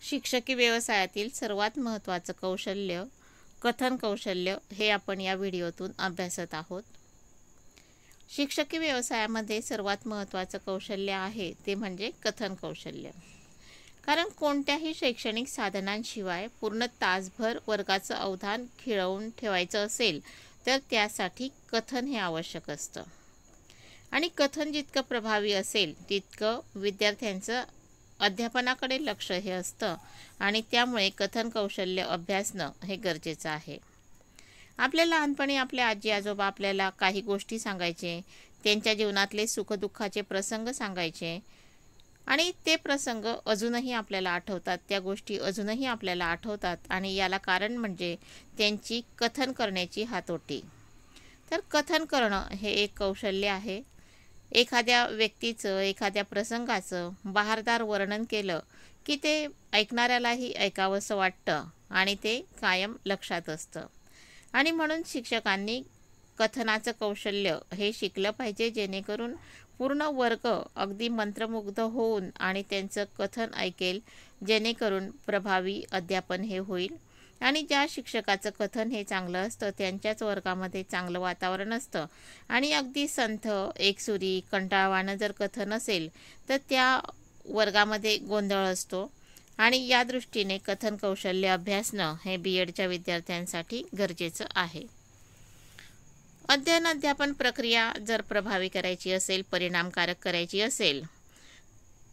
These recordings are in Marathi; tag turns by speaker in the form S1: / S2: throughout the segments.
S1: शिक्षकी व्यवसायातील सर्वात महत्त्वाचं कौशल्य कथन कौशल्य हे आपण या व्हिडिओतून अभ्यासत आहोत. शिक्षकी व्यवसायामध्ये सर्वात महत्त्वाचं कौशल्य आहे ते म्हणजे कथन कौशल्य. कारण कोणत्याही शैक्षणिक साधनांशिवाय पूर्ण तासभर वर्गाचं अवधान खिळवून ठेवायचं असेल तर त्यासाठी कथन हे आवश्यक असतं. आणि कथन जितकं प्रभावी असेल तितकं विद्यार्थ्यांचं अध्यापनाकडे लक्ष हे असतं आणि त्यामुळे कथन कौशल्य अभ्यासणं हे गरजेचं आहे. आपल्या लहानपणी आपले आजी आजोबा आपल्याला काही गोष्टी सांगायचे, त्यांच्या जीवनातले सुखदुःखाचे प्रसंग सांगायचे आणि ते प्रसंग अजूनही आपल्याला आठवतात, त्या गोष्टी अजूनही आपल्याला आठवतात आणि याला कारण म्हणजे त्यांची कथन करण्याची हातोटी. तर कथन करणं हे एक कौशल्य आहे. एखाद्या व्यक्तीचं, एखाद्या प्रसंगाचं बहारदार वर्णन केलं की ते ऐकणाऱ्यालाही ऐकावंसं वाटतं आणि ते कायम लक्षात असतं. आणि म्हणून शिक्षकांनी कथनाचं कौशल्य हे शिकलं पाहिजे, जेणेकरून पूर्ण वर्ग अगदी मंत्रमुग्ध होऊन आणि त्यांचं कथन ऐकेल, जेणेकरून प्रभावी अध्यापन हे होईल. आणि ज्या शिक्षकाचं कथन हे चांगलं असतं त्यांच्याच वर्गामध्ये चांगलं वातावरण असतं. आणि अगदी संथ, एकसुरी, कंटाळवाणं जर कथन असेल तर त्या वर्गामध्ये गोंधळ असतो. आणि या दृष्टीने कथन कौशल्य अभ्यासणं हे BEdच्या विद्यार्थ्यांसाठी गरजेचं आहे. अध्ययन अध्यापन प्रक्रिया जर प्रभावी करायची असेल, परिणामकारक करायची असेल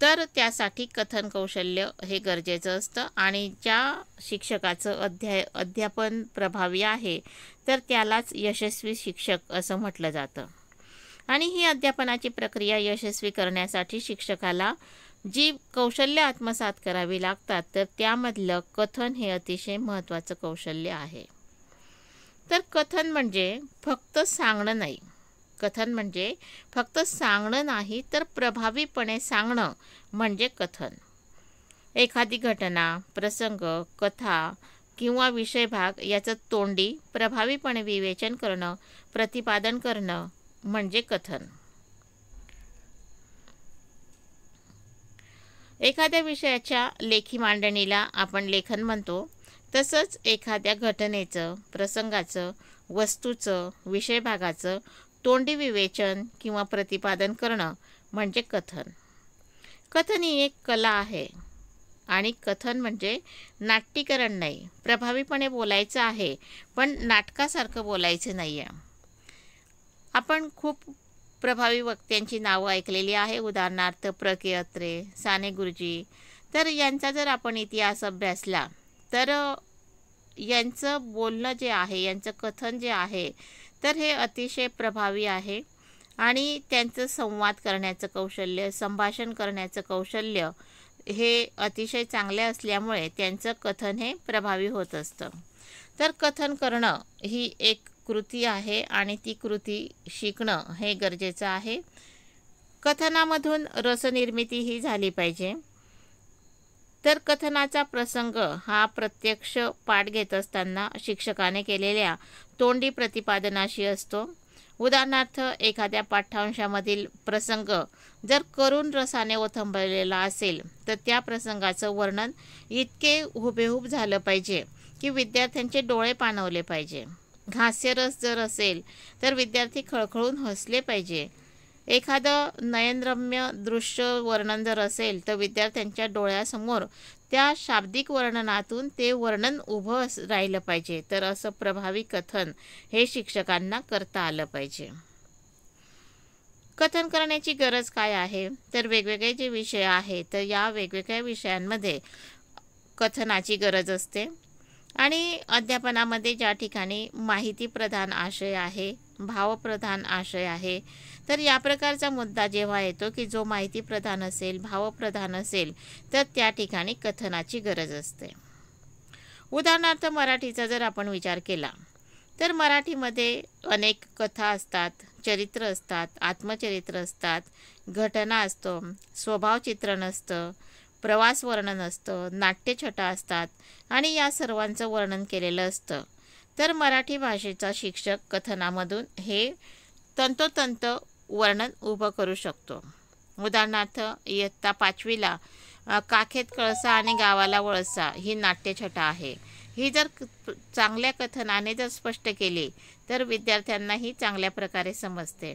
S1: तर त्यासाठी कथन कौशल्य हे गरजेचं असतं. आणि ज्या शिक्षकाचं अध्यापन प्रभावी आहे तर त्यालाच यशस्वी शिक्षक असं म्हटलं जातं. आणि ही अध्यापनाची प्रक्रिया यशस्वी करण्यासाठी शिक्षकाला जी कौशल्य आत्मसात करावी लागतात तर त्यामधलं कथन हे अतिशय महत्त्वाचं कौशल्य आहे. तर कथन म्हणजे फक्त सांगणं नाही. कथन म्हणजे फक्त सांगणं नाही तर प्रभावीपणे सांगणं म्हणजे कथन. एखादी घटना, प्रसंग, कथा किंवा विषयभाग याचं तोंडी प्रभावीपणे विवेचन करणं, प्रतिपादन करणं म्हणजे कथन. एखाद्या विषयाच्या लेखी मांडणीला आपण लेखन म्हणतो. तसंच एखाद्या घटनेचं, प्रसंगाचं, वस्तूचं, विषयभागाचं तोंडी विवेचन किंवा प्रतिपादन करणं म्हणजे कथन. कथन ही एक कला आहे आणि कथन म्हणजे नाट्यीकरण नाही. प्रभावीपणे बोलायचं आहे पण नाटकासारखं बोलायचं नाही आहे. आपण खूप प्रभावी वक्त्यांची नावं ऐकलेली आहे, उदाहरणार्थ प्र.के. अत्रे, साने गुरुजी. तर यांचा जर आपण इतिहास अभ्यासला तर यांचं बोलणं जे आहे, यांचं कथन जे आहे तर हे अतिशय प्रभावी आहे. आणि त्यांचं संवाद करण्याचं कौशल्य, संभाषण करण्याचं कौशल्य हे अतिशय चांगले असल्यामुळे त्यांचं कथन हे प्रभावी होत असतं. तर कथन करणं ही एक कृती आहे आणि ती कृती शिकणं हे गरजेचं आहे. कथनामधून रसनिर्मिती ही झाली पाहिजे. तर कथनाचा प्रसंग हा प्रत्यक्ष पाठ घेत असताना शिक्षकाने केलेल्या तोंडी प्रतिपादनाशी असतो. उदाहरणार्थ एखाद्या पाठ्यांशामधील प्रसंग जर करुण रसाने ओथंबलेला असेल तर त्या प्रसंगाचं वर्णन इतके हुबेहूब झालं पाहिजे की विद्यार्थ्यांचे डोळे पाणावले पाहिजे. हास्यरस जर असेल तर विद्यार्थी खळखळून हसले पाहिजे. एखादं नयनरम्य दृश्य वर्णन जर असेल तर विद्यार्थ्यांच्या डोळ्यासमोर त्या शाब्दिक वर्णनातून ते वर्णन उभं राहिलं पाहिजे. तर असं प्रभावी कथन हे शिक्षकांना करता आलं पाहिजे. कथन करण्याची गरज काय आहे तर वेगवेगळे जे विषय आहेत तर या वेगवेगळ्या विषयांमध्ये कथनाची गरज असते. आणि अध्यापनामध्ये ज्या ठिकाणी माहितीप्रधान आशय आहे, भावप्रधान आशय आहे तर या प्रकारचा मुद्दा जेव्हा येतो की जो माहितीप्रधान असेल, भावप्रधान असेल तर त्या ठिकाणी कथनाची गरज असते. उदाहरणार्थ मराठीचा जर आपण विचार केला तर मराठीमध्ये अनेक कथा असतात, चरित्र असतात, आत्मचरित्र असतात, घटना असतो, स्वभावचित्रण असतं, प्रवास वर्णन असतं, नाट्यछटा असतात आणि या सर्वांचं वर्णन केलेलं असतं. तर मराठी भाषेचा शिक्षक कथनामधून हे तंतोतंत वर्णन उभं करू शकतो. उदाहरणार्थ इयत्ता 5वीला काखेत कळसा आणि गावाला वळसा ही नाट्यछटा आहे. ही जर चांगल्या कथनाने जर स्पष्ट केली तर विद्यार्थ्यांनाही चांगल्या प्रकारे समजते.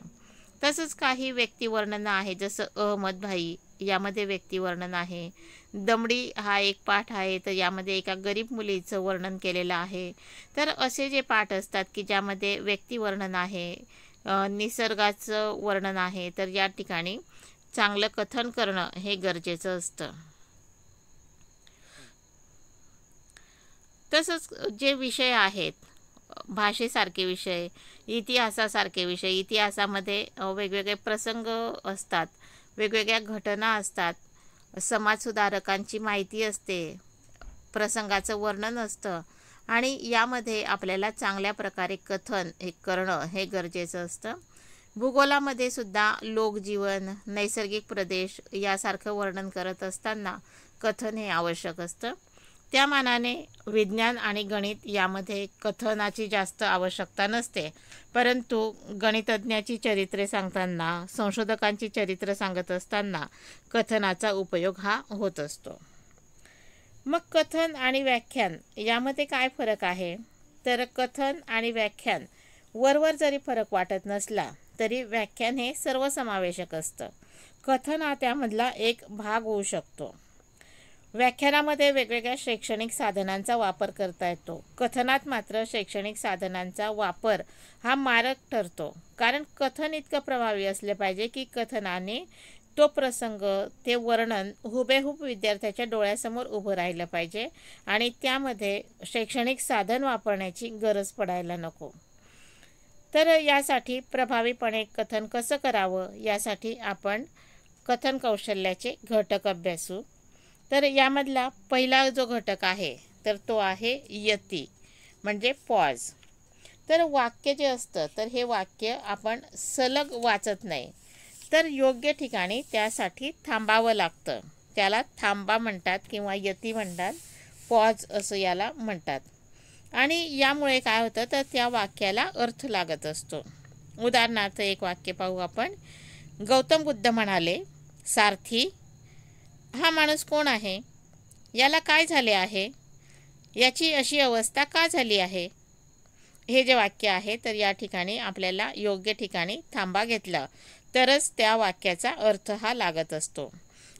S1: तसंच काही व्यक्तिवर्णन आहे, जसं अहमद भाई यामध्ये व्यक्तिवर्णन आहे. दमडी हा एक पाठ आहे, तर यामध्ये एका गरीब मुलीचं वर्णन केलेलं आहे. तर असे जे पाठ असतात की ज्यामध्ये व्यक्तिवर्णन आहे, निसर्गाचं वर्णन आहे, तर या ठिकाणी चांगलं कथन करणं हे गरजेचं असतं. तसंच जे विषय आहेत, भाषेसारखे विषय, इतिहासासारखे विषय, इतिहासामध्ये वेगवेगळे प्रसंग असतात, वेगवेगळ्या घटना असतात, समाजसुधारकांची माहिती असते, प्रसंगाचं वर्णन असतं आणि यामध्ये आपल्याला चांगल्या प्रकारे कथन हे करणं हे गरजेचं असतं. भूगोलामध्ये सुद्धा लोकजीवन, नैसर्गिक प्रदेश यासारखं वर्णन करत असताना कथन हे आवश्यक असतं. त्या मानाने विज्ञान आणि गणित यामध्ये कथनाची जास्त आवश्यकता नसते, परंतु गणितज्ञाची चरित्रे सांगताना, संशोधकांची चरित्र सांगत असताना कथनाचा उपयोग हा होत असतो. मग कथन आणि व्याख्यान यामध्ये काय फरक आहे? तर कथन आणि व्याख्यान वरवर जरी फरक वाटत नसला तरी व्याख्यान हे सर्वसमावेशक असतं. कथन हा त्यामधला एक भाग होऊ शकतो. व्याख्यानामध्ये वेगवेगळ्या शैक्षणिक साधनांचा वापर करता येतो. कथनात मात्र शैक्षणिक साधनांचा वापर हा मारक ठरतो, कारण कथन इतकं प्रभावी असले पाहिजे की कथनाने तो प्रसंग, ते वर्णन हुबेहूब विद्यार्थ्याच्या डोळ्यासमोर उभं राहिलं पाहिजे आणि त्यामध्ये शैक्षणिक साधन वापरण्याची गरज पडायला नको. तर यासाठी प्रभावीपणे कथन कसं करावं यासाठी आपण कथन कौशल्याचे घटक अभ्यासू. तर यामधला पहिला जो घटक आहे तर तो आहे यती, म्हणजे पॉज. तर वाक्य जे असतं तर हे वाक्य आपण सलग वाचत नाही, तर योग्य ठिकाणी त्यासाठी थांबावं लागतं. त्याला थांबा म्हणतात किंवा यती म्हणतात, पॉज असं याला म्हणतात. आणि यामुळे काय होतं तर त्या वाक्याला अर्थ लागत असतो. उदाहरणार्थ एक वाक्य पाहू आपण. गौतम बुद्ध म्हणाले, सारथी हा माणूस कोण आहे? याला काय झाले आहे? याची अशी अवस्था का झाली आहे? हे जे वाक्य आहे तर या ठिकाणी आपल्याला योग्य ठिकाणी थांबा घेतला तरच त्या वाक्याचा अर्थ हा लागत असतो.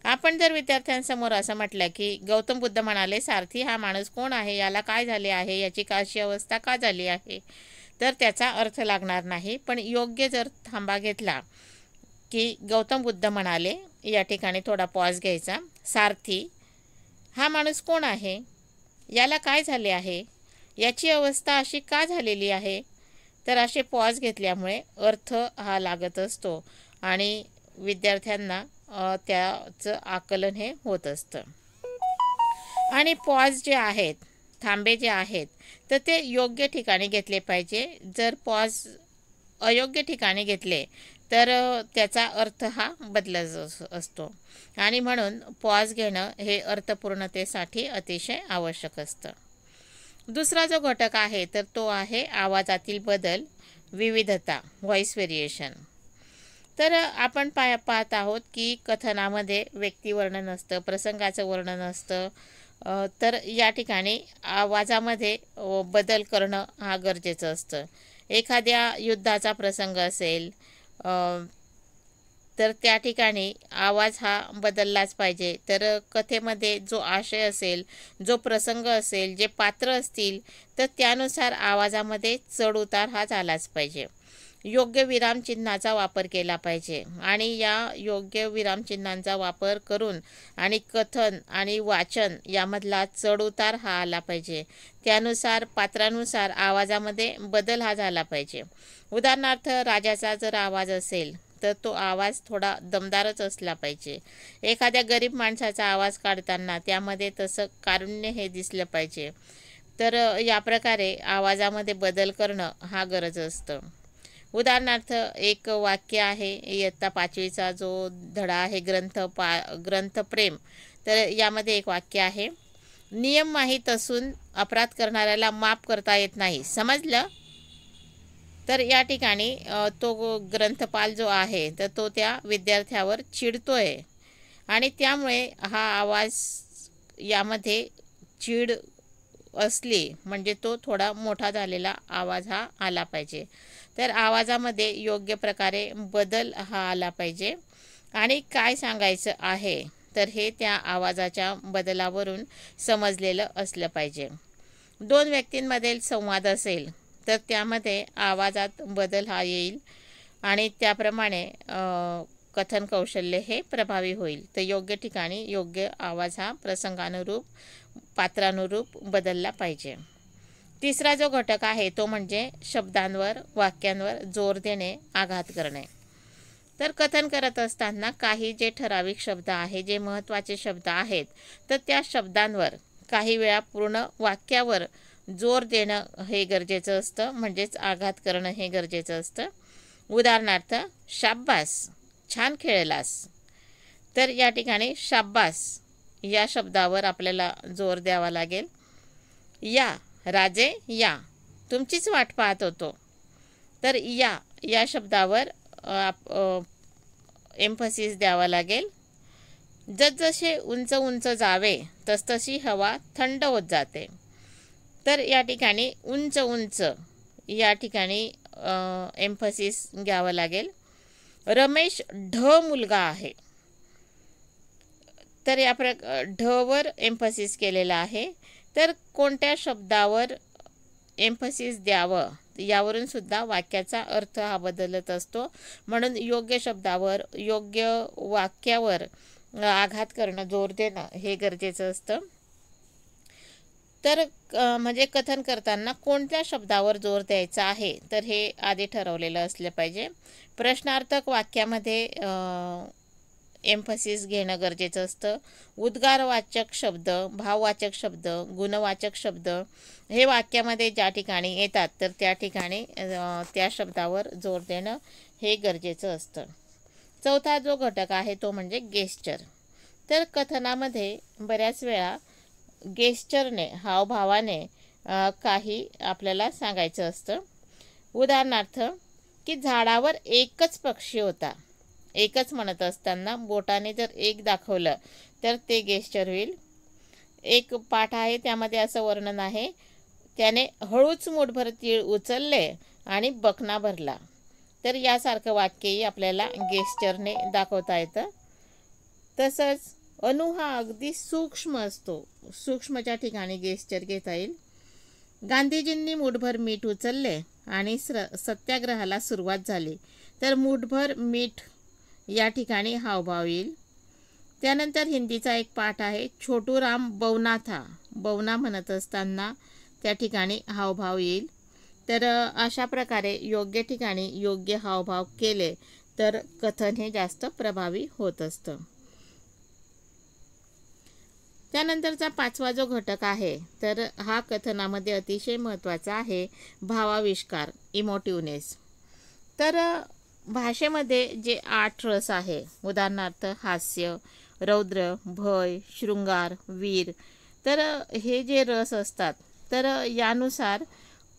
S1: आपण जर विद्यार्थ्यांसमोर असं म्हटलं की गौतम बुद्ध म्हणाले, सारथी हा माणूस कोण आहे? याला काय झाले आहे? याची अशी अवस्था का झाली आहे? तर त्याचा अर्थ लागणार नाही. पण योग्य जर थांबा घेतला की गौतम बुद्ध म्हणाले, या ठिकाणी थोडा पॉज घ्यायचा. सारथी हा माणूस कोण आहे? याला काय झाले आहे? याची अवस्था अशी का झालेली आहे? तर असे पॉज घेतल्यामुळे अर्थ हा लागत असतो आणि विद्यार्थ्यांना त्याचं आकलन हे होत असतं. आणि पॉज जे आहेत, थांबे जे आहेत तर ते योग्य ठिकाणी घेतले पाहिजे. जर पॉज अयोग्य ठिकाणी घेतले तर त्याचा अर्थ हा बदलत असतो आणि म्हणून पॉज घेणं हे अर्थपूर्णतेसाठी अतिशय आवश्यक असतं. दुसरा जो घटक आहे तर तो आहे आवाजातील बदल, विविधता, व्हॉइस व्हेरिएशन. तर आपण पाहत आहोत की कथनामध्ये व्यक्तिवर्णन असतं, प्रसंगाचं वर्णन असतं. तर या ठिकाणी आवाजामध्ये बदल करणं हा गरजेचं असतं. एखाद्या युद्धाचा प्रसंग असेल तर त्या ठिकाणी आवाज हा बदललाच पाहिजे. तर कथेमध्ये जो आशय असेल, जो प्रसंग असेल, जे पात्र असतील तर त्यानुसार आवाजामध्ये चढ उतार हा झालाच पाहिजे. योग्य विरामचिन्हाचा वापर केला पाहिजे आणि या योग्य विरामचिन्हांचा वापर करून आणि कथन आणि वाचन यामधला चढ उतार हा आला पाहिजे. त्यानुसार पात्रानुसार आवाजामध्ये बदल हा झाला पाहिजे. उदाहरणार्थ राजाचा जर आवाज असेल तर तो आवाज थोडा दमदारच असला पाहिजे. एखाद्या गरीब माणसाचा आवाज काढताना त्यामध्ये तसं कारुण्य हे दिसलं पाहिजे. तर या प्रकारे आवाजामध्ये बदल करणं हा गरज असतं. उदाहरणार्थ एक वाक्य आहे, इयत्ता 5वीचा जो धडा आहे ग्रंथप्रेम, तर यामध्ये एक वाक्य आहे, नियम माहीत असून अपराध करणाऱ्याला माफ करता येत नाही, समजलं? तर या ठिकाणी तो ग्रंथपाल जो आहे तर तो त्या विद्यार्थ्यावर चिडतोय आणि त्यामुळे हा आवाज यामध्ये चीड असली म्हणजे तो थोडा मोठा झालेला आवाज हा आला पाहिजे. तर आवाजामध्ये योग्य प्रकारे बदल हा आला पाहिजे. आणि काय सांगायचं आहे तर हे त्या आवाजाच्या बदलावरून समजलेलं असलं पाहिजे. दोन व्यक्तींमधील संवाद असेल तर त्यामध्ये आवाजात बदल हा येईल आणि त्याप्रमाणे कथन कौशल्य हे प्रभावी होईल. तर योग्य ठिकाणी योग्य आवाज हा प्रसंगानुरूप पात्रानुरूप बदलला पाहिजे. तिसरा जो घटक आहे तो म्हणजे शब्दांवर वाक्यांवर जोर देणे, आघात करणे. तर कथन करत असताना काही जे ठराविक शब्द आहे, जे महत्त्वाचे शब्द आहेत, तर त्या शब्दांवर काही वेळा पूर्ण वाक्यावर जोर देणं हे गरजेचं असतं, म्हणजेच आघात करणं हे गरजेचं असतं. उदाहरणार्थ, शाब्बास, छान खेळलास. तर या ठिकाणी शाब्बास या शब्दावर आपल्याला जोर द्यावा लागेल. या राजे या, तुमचीच वाट पाहत होतो. तर या शब्दावर एम्फसिस द्यावा लागेल. जसजसे उंच उंच जावे तसतशी हवा थंड होत जाते. तर या ठिकाणी उंच उंच या ठिकाणी एम्फसिस घ्यावं लागेल. रमेश मुलगा आहे. तर या ढवर एम्फसिस केलेला आहे. तर कोणत्या शब्दावर एम्फसिस द्यावं यावरून सुद्धा वाक्याचा अर्थ हा बदलत असतो. म्हणून योग्य शब्दावर योग्य वाक्यावर आघात करणं, जोर देणं हे गरजेचं असतं. तर म्हणजे कथन करताना कोणत्या शब्दावर जोर द्यायचा आहे तर हे आधी ठरवलेलं असलं पाहिजे. प्रश्नार्थक वाक्यामध्ये एम्फसिस घेणं गरजेचं असतं. उद्गारवाचक शब्द, भाववाचक शब्द, गुणवाचक शब्द हे वाक्यामध्ये ज्या ठिकाणी येतात तर त्या ठिकाणी त्या शब्दावर जोर देणं हे गरजेचं असतं. चौथा जो घटक आहे तो म्हणजे गेस्चर. तर कथनामध्ये बऱ्याच वेळा गेस्चरने, हावभावाने काही आपल्याला सांगायचं असतं. उदाहरणार्थ, की झाडावर एकच पक्षी होता. एकच म्हणत असताना बोटाने जर एक दाखवलं तर ते गेस्चर होईल. एक पाठ आहे त्यामध्ये असं वर्णन आहे, त्याने हळूच मुठभर तीळ उचलले आणि बकना भरला. तर यासारखं वाक्यही आपल्याला गेस्चरने दाखवता येतं. तसंच अणु हा अगदी सूक्ष्म असतो. सूक्ष्मच्या ठिकाणी गेस्चर घेता येईल. गांधीजींनी मुठभर मीठ उचलले आणि सत्याग्रहाला सुरुवात झाली. तर मुठभर मीठ या ठिकाणी हावभाव येईल. त्यानंतर हिंदीचा एक पाठ आहे, छोटू राम बवना था. बवना म्हणत असताना त्या ठिकाणी हावभाव येईल. तर अशा प्रकारे योग्य ठिकाणी योग्य हावभाव केले तर कथन हे जास्त प्रभावी होत असतं. त्यानंतरचा पाचवा जो घटक आहे तर हा कथनामध्ये अतिशय महत्त्वाचा आहे, भावाविष्कार, इमोटिव्हनेस. तर भाषेमध्ये जे 8 रस आहे, उदाहरणार्थ हास्य, रौद्र, भय, शृंगार, वीर. तर हे जे रस असतात तर यानुसार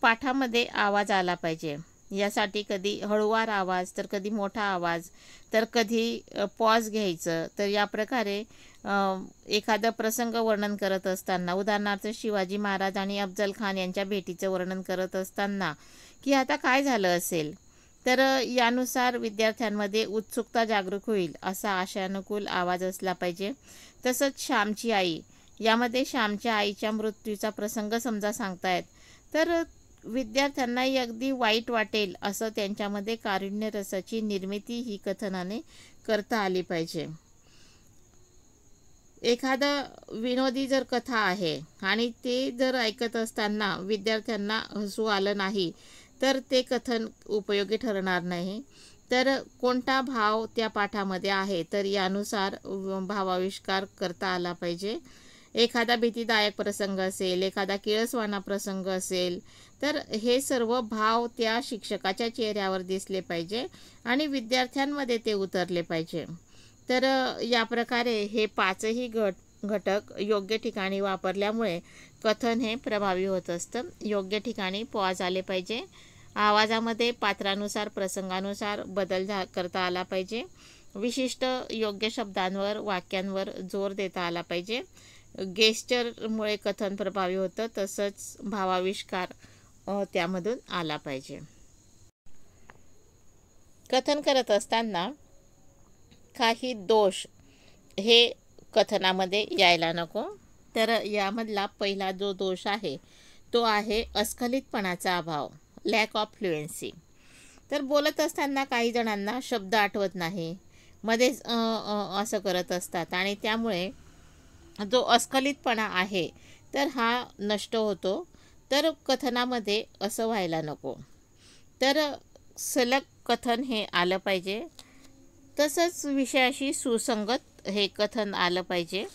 S1: पाठामध्ये आवाज आला पाहिजे. यासाठी कधी हळूवार आवाज तर कधी मोठा आवाज तर कधी पॉज घ्यायचं. तर या प्रकारे एखादा प्रसंग वर्णन करत असताना, उदाहरणार्थ शिवाजी महाराज आणि अफजल खान यांच्या भेटीचं वर्णन करत असताना की आता काय झालं असेल, तर यानुसार विद्यार्थ्यांमध्ये उत्सुकता जागरूक होईल असा आशानुकूल आवाज असला पाहिजे. तसंच श्यामची आई, यामध्ये श्यामच्या आईच्या मृत्यूचा प्रसंग समजा सांगतायत तर विद्यार्थ्यांनाही अगदी वाईट वाटेल असं त्यांच्यामध्ये कारुण्य रसाची निर्मिती ही कथनाने करता आली पाहिजे. एखादा विनोदी जर कथा आहे आणि ते जर ऐकत असताना विद्यार्थ्यांना हसू आलं नाही तर ते कथन उपयोगी ठरणार नाही. तर कोणता भाव त्या पाठामध्ये आहे तर यानुसार भावाविष्कार करता आला पाहिजे. एखादा भीतीदायक प्रसंग असेल, एखादा किळसवाणा प्रसंग असेल तर हे सर्व भाव त्या शिक्षकाच्या चेहऱ्यावर दिसले पाहिजे आणि विद्यार्थ्यांमध्ये ते उतरले पाहिजे. तर या प्रकारे हे 5ही घटक योग्य ठिकाणी वापरल्यामुळे कथन हे प्रभावी होत असतं. योग्य ठिकाणी पॉज आले पाहिजे. आवाजामध्ये पात्रानुसार, प्रसंगानुसार बदल करता आला पाहिजे विशिष्ट योग्य शब्दांवर वाक्यांवर जोर देता आला पाहिजे. गेस्चरमुळे कथन प्रभावी होतं, तसंच भावाविष्कार त्यामधून आला पाहिजे. कथन करत असताना काही दोष हे कथनामध्ये यायला नको. तर यामधला पहिला जो दोष आहे तो आहे अस्खलितपणाचा अभाव, लॅक ऑफ फ्लुएन्सी. तर बोलत असताना काही जणांना शब्द आठवत नाही, मध्येच असं करत असतात आणि त्यामुळे जो अस्खलितपणा आहे तर हा नष्ट होतो. तर कथनामध्ये असं व्हायला नको. तर सलग कथन हे आलं पाहिजे. तसंच विषयाशी सुसंगत हे कथन आलं पाहिजे.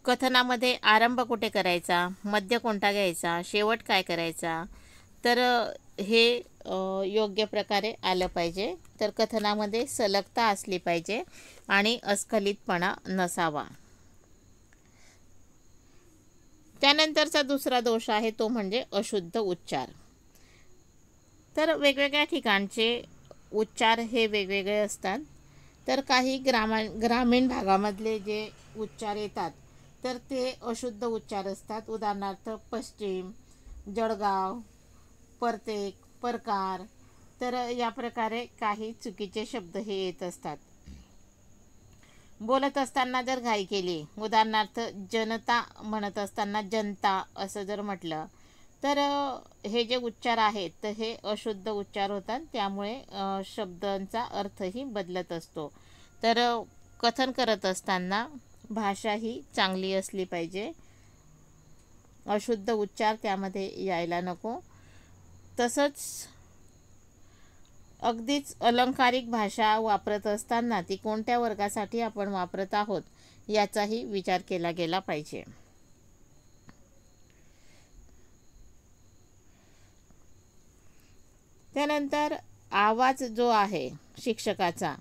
S1: कथनामध्ये आरंभ कुठे करायचा, मध्य कोणता घ्यायचा, शेवट काय करायचा, तर हे योग्य प्रकारे आलं पाहिजे. तर कथनामध्ये सलगता असली पाहिजे आणि अस्खलितपणा नसावा. त्यानंतरचा दुसरा दोष आहे तो म्हणजे अशुद्ध उच्चार. तर वेगवेगळ्या ठिकाणचे उच्चार हे वेगवेगळे असतात. तर काही ग्रामीण भागामधले जे उच्चार येतात तर ते अशुद्ध उच्चार असतात. उदाहरणार्थ पश्चिम, जळगाव, परतेक, परकार. तर या प्रकारे काही चुकीचे शब्द हे येत असतात. बोलत असताना जर घाई केली, उदाहरणार्थ जनता म्हणत असताना जनता असं जर म्हटलं तर हे जे उच्चार आहेत तर हे अशुद्ध उच्चार होतात. त्यामुळे शब्दांचा अर्थही बदलत असतो. तर कथन करत असताना भाषा ही चांगली असली पाहिजे. अशुद्ध उच्चार त्यामध्ये यायला नको. तसंच अगदीच अलंकारिक भाषा वापरत असताना ती कोणत्या वर्गासाठी आपण वापरत आहोत याचाही विचार केला गेला पाहिजे. त्यानंतर आवाज जो आहे शिक्षकाचा,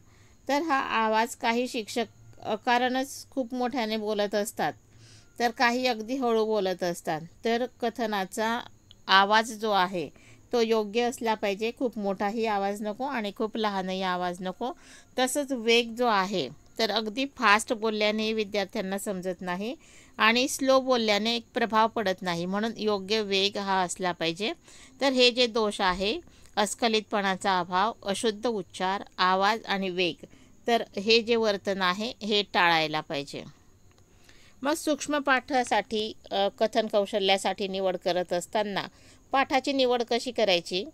S1: तर हा आवाज काही शिक्षक कारणच खूप मोठ्याने बोलत असतात, तर काही अगदी हळू बोलत असतात. तर कथनाचा आवाज जो आहे तो योग्य असला पाहिजे. खूप मोठाही आवाज नको आणि खूप लहानही आवाज नको. तसंच वेग जो आहे तर अगदी फास्ट बोलल्याने विद्यार्थ्यांना समजत नाही आणि स्लो बोलल्याने एक प्रभाव पडत नाही, म्हणून योग्य वेग हा असला पाहिजे. तर हे जे दोष आहे अस्खलितपणाचा अभाव, अशुद्ध उच्चार, आवाज आणि वेग, तर हे जे वर्तन आहे हे टाळायला पाहिजे. मग सूक्ष्म पाठासाठी कथन कौशल्यासाठी निवड करत असताना पाठाची निवड कशी करायची,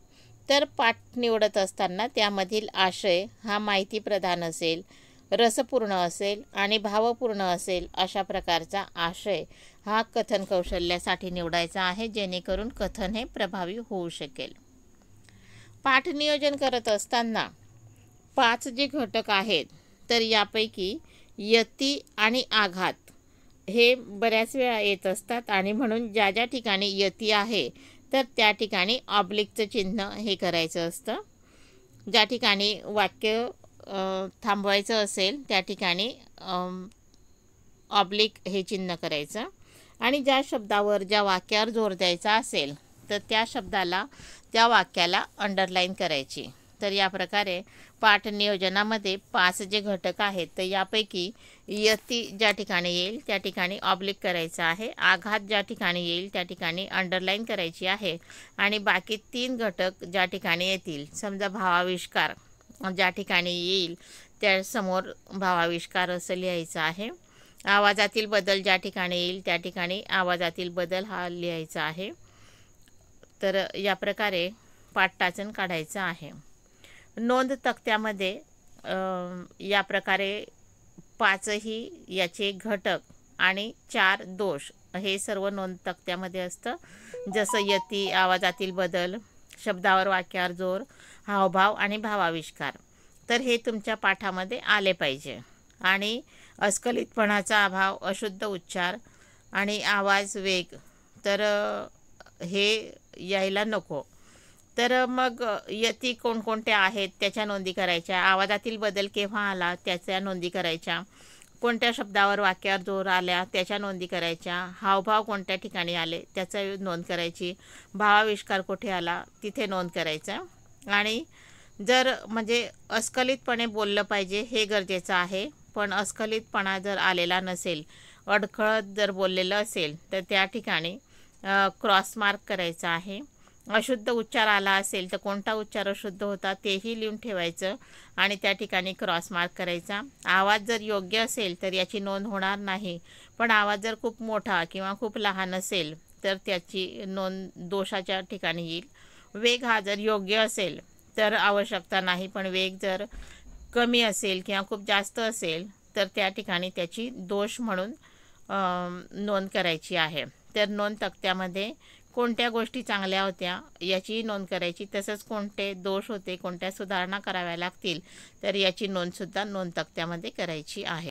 S1: तर पाठ निवडत असताना त्यामधील आशय हा माहितीप्रधान असेल, रसपूर्ण असेल आणि भावपूर्ण असेल, अशा प्रकारचा आशय हा कथन कौशल्यासाठी निवडायचा आहे, जेणेकरून कथन हे प्रभावी होऊ शकेल. पाठ नियोजन करत असताना 5 जे घटक आहेत तर यापैकी यती आणि आघात हे बऱ्याच वेळा येत असतात आणि म्हणून ज्या ज्या ठिकाणी यती आहे तर त्या ठिकाणी ऑब्लिकचं चिन्ह हे करायचं असतं. ज्या ठिकाणी वाक्य थांबवायचं असेल त्या ठिकाणी ऑब्लिक हे चिन्ह करायचं आणि ज्या शब्दावर ज्या वाक्यावर जोर द्यायचा असेल तर त्या शब्दाला त्या वाक्याला अंडरलाईन करायची. तर या प्रकारे पाठ नियोजनामध्ये 5 जे घटक आहेत तर यापैकी यती ज्या ठिकाणी येईल त्या ठिकाणी ऑब्लिक करायचं आहे, आघात ज्या ठिकाणी येईल त्या ठिकाणी अंडरलाईन करायची आहे आणि बाकी 3 घटक ज्या ठिकाणी येतील, समजा भावाविष्कार ज्या ठिकाणी येईल त्या समोर भावाविष्कार असं लिहायचं आहे. आवाजातील बदल ज्या ठिकाणी येईल त्या ठिकाणी आवाजातील बदल हा लिहायचा आहे. तर या प्रकारे पाठटाचन काढायचं आहे. नोंद तक्त्यामध्ये या प्रकारे 5ही याचे घटक आणि 4 दोष हे सर्व नोंद तक्त्यामध्ये असतं. जसं यती, आवाजातील बदल, शब्दावर वाक्यावर जोर, हावभाव आणि भावाविष्कार. तर हे तुमच्या पाठामध्ये आले पाहिजे. आणि अस्खलितपणाचा अभाव, अशुद्ध उच्चार आणि आवाज, वेग तर हे यायला नको. तर मग यती कोणकोणत्या आहेत त्याच्या नोंदी करायच्या, आवाजातील बदल केव्हा आला त्याच्या नोंदी करायच्या, कोणत्या शब्दावर वाक्यावर जोर आल्या त्याच्या नोंदी करायच्या, हावभाव कोणत्या ठिकाणी आले त्याचा नोंद करायची, भावाविष्कार कुठे आला तिथे नोंद करायचा आणि जर म्हणजे अस्खलितपणे बोललं पाहिजे हे गरजेचं आहे, पण अस्खलितपणा जर आलेला नसेल, अडखळत जर बोललेलं असेल तर त्या ठिकाणी क्रॉस मार्क करायचा आहे. अशुद्ध उच्चार आला असेल तर कोणता उच्चार अशुद्ध होता तेही लिहून ठेवायचं आणि त्या ठिकाणी क्रॉस मार्क करायचा. आवाज जर योग्य असेल तर याची नोंद होणार नाही, पण आवाज जर खूप मोठा किंवा खूप लहान असेल तर त्याची नोंद दोषाच्या ठिकाणी येईल. वेग हा जर योग्य असेल तर आवश्यकता नाही, पण वेग जर कमी असेल किंवा खूप जास्त असेल तर त्या ठिकाणी त्याची दोष म्हणून नोंद करायची आहे. तर नोंद तक्त्यामध्ये कोणत्या गोष्टी चांगल्या होत्या याची नोंद करायची, तसंच कोणते दोष होते, कोणत्या सुधारणा कराव्या लागतील तर याची नोंदसुद्धा नोंद तक्त्यामध्ये करायची आहे.